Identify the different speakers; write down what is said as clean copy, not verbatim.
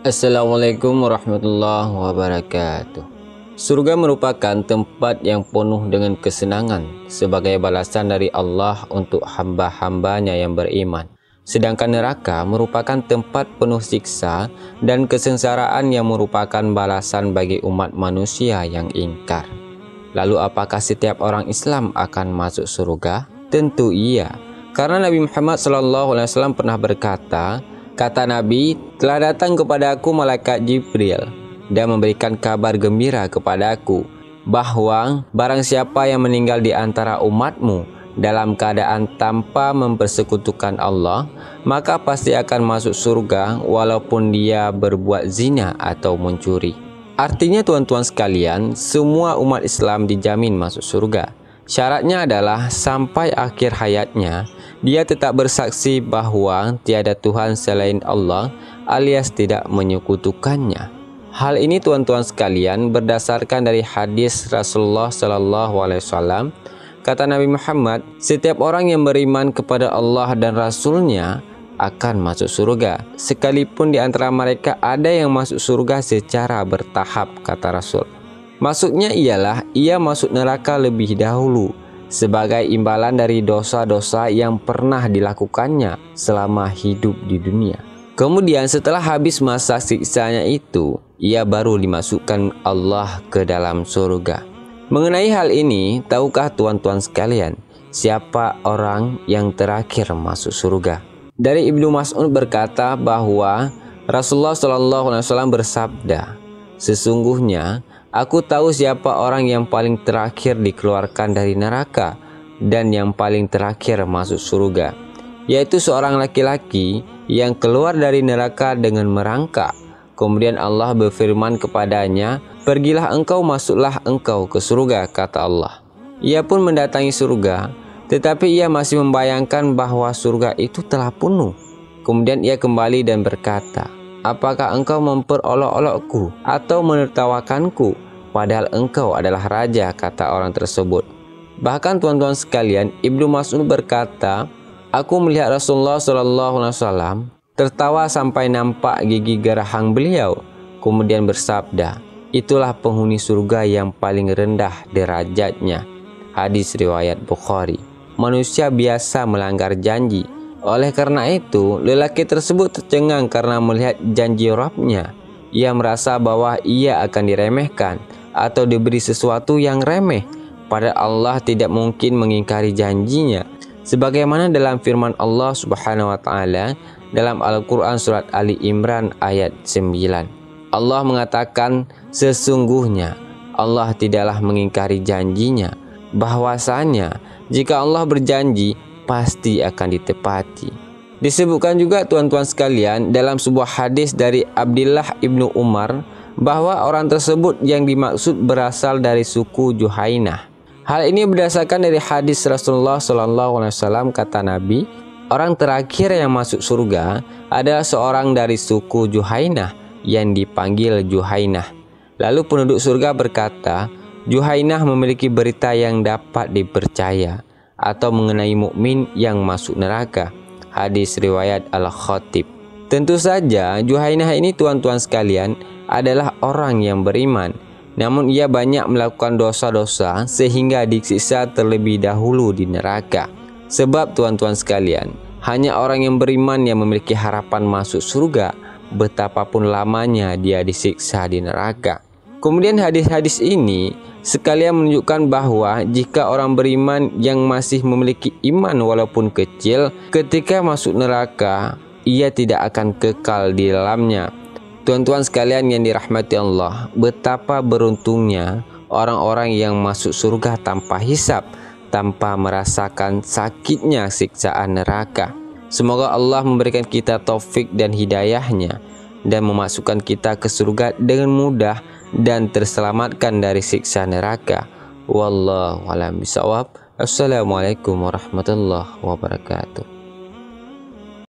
Speaker 1: Assalamualaikum warahmatullahi wabarakatuh. Surga merupakan tempat yang penuh dengan kesenangan sebagai balasan dari Allah untuk hamba-hambanya yang beriman. Sedangkan neraka merupakan tempat penuh siksa dan kesengsaraan yang merupakan balasan bagi umat manusia yang ingkar. Lalu apakah setiap orang Islam akan masuk surga? Tentu iya, karena Nabi Muhammad SAW pernah berkata, kata Nabi, telah datang kepada aku malaikat Jibril dan memberikan kabar gembira kepada aku bahwa barang siapa yang meninggal di antara umatmu dalam keadaan tanpa mempersekutukan Allah, maka pasti akan masuk surga walaupun dia berbuat zina atau mencuri. Artinya tuan-tuan sekalian, semua umat Islam dijamin masuk surga. Syaratnya adalah sampai akhir hayatnya dia tetap bersaksi bahwa tiada Tuhan selain Allah alias tidak menyekutukannya. Hal ini tuan-tuan sekalian berdasarkan dari hadis Rasulullah SAW. Kata Nabi Muhammad, setiap orang yang beriman kepada Allah dan Rasulnya akan masuk surga, sekalipun di antara mereka ada yang masuk surga secara bertahap, kata Rasul. Maksudnya ialah ia masuk neraka lebih dahulu sebagai imbalan dari dosa-dosa yang pernah dilakukannya selama hidup di dunia. Kemudian setelah habis masa siksanya itu, ia baru dimasukkan Allah ke dalam surga. Mengenai hal ini, tahukah tuan-tuan sekalian, siapa orang yang terakhir masuk surga? Dari Ibnu Mas'ud berkata bahwa Rasulullah SAW bersabda, sesungguhnya aku tahu siapa orang yang paling terakhir dikeluarkan dari neraka dan yang paling terakhir masuk surga, yaitu seorang laki-laki yang keluar dari neraka dengan merangkak. Kemudian Allah berfirman kepadanya, pergilah engkau, masuklah engkau ke surga, kata Allah. Ia pun mendatangi surga, tetapi ia masih membayangkan bahwa surga itu telah penuh. Kemudian ia kembali dan berkata, apakah engkau memperolok-olokku atau menertawakanku, padahal engkau adalah raja, kata orang tersebut. Bahkan tuan-tuan sekalian, Ibnu Mas'ud berkata, aku melihat Rasulullah SAW tertawa sampai nampak gigi gerahang beliau. Kemudian bersabda, itulah penghuni surga yang paling rendah derajatnya. Hadis riwayat Bukhari. Manusia biasa melanggar janji. Oleh karena itu, lelaki tersebut tercengang karena melihat janji Rabb-nya. Ia merasa bahwa ia akan diremehkan atau diberi sesuatu yang remeh, padahal Allah tidak mungkin mengingkari janjinya. Sebagaimana dalam firman Allah Subhanahu wa taala dalam Al-Qur'an surat Ali Imran ayat 9. Allah mengatakan, sesungguhnya Allah tidaklah mengingkari janjinya, bahwasanya jika Allah berjanji pasti akan ditepati. Disebutkan juga tuan-tuan sekalian dalam sebuah hadis dari Abdullah ibnu Umar bahwa orang tersebut yang dimaksud berasal dari suku Juhainah. Hal ini berdasarkan dari hadis Rasulullah SAW. Kata Nabi, orang terakhir yang masuk surga adalah seorang dari suku Juhainah yang dipanggil Juhainah. Lalu penduduk surga berkata, Juhainah memiliki berita yang dapat dipercaya atau mengenai mukmin yang masuk neraka. Hadis riwayat Al-Khatib. Tentu saja Juhainah ini tuan-tuan sekalian adalah orang yang beriman, namun ia banyak melakukan dosa-dosa sehingga disiksa terlebih dahulu di neraka. Sebab tuan-tuan sekalian, hanya orang yang beriman yang memiliki harapan masuk surga betapapun lamanya dia disiksa di neraka. Kemudian hadis-hadis ini sekalian menunjukkan bahwa jika orang beriman yang masih memiliki iman walaupun kecil, ketika masuk neraka, ia tidak akan kekal di dalamnya. Tuan-tuan sekalian yang dirahmati Allah, betapa beruntungnya orang-orang yang masuk surga tanpa hisab, tanpa merasakan sakitnya siksaan neraka. Semoga Allah memberikan kita taufik dan hidayahnya dan memasukkan kita ke surga dengan mudah dan terselamatkan dari siksa neraka. Wallahu a'lam bishawab. Assalamualaikum warahmatullahi wabarakatuh.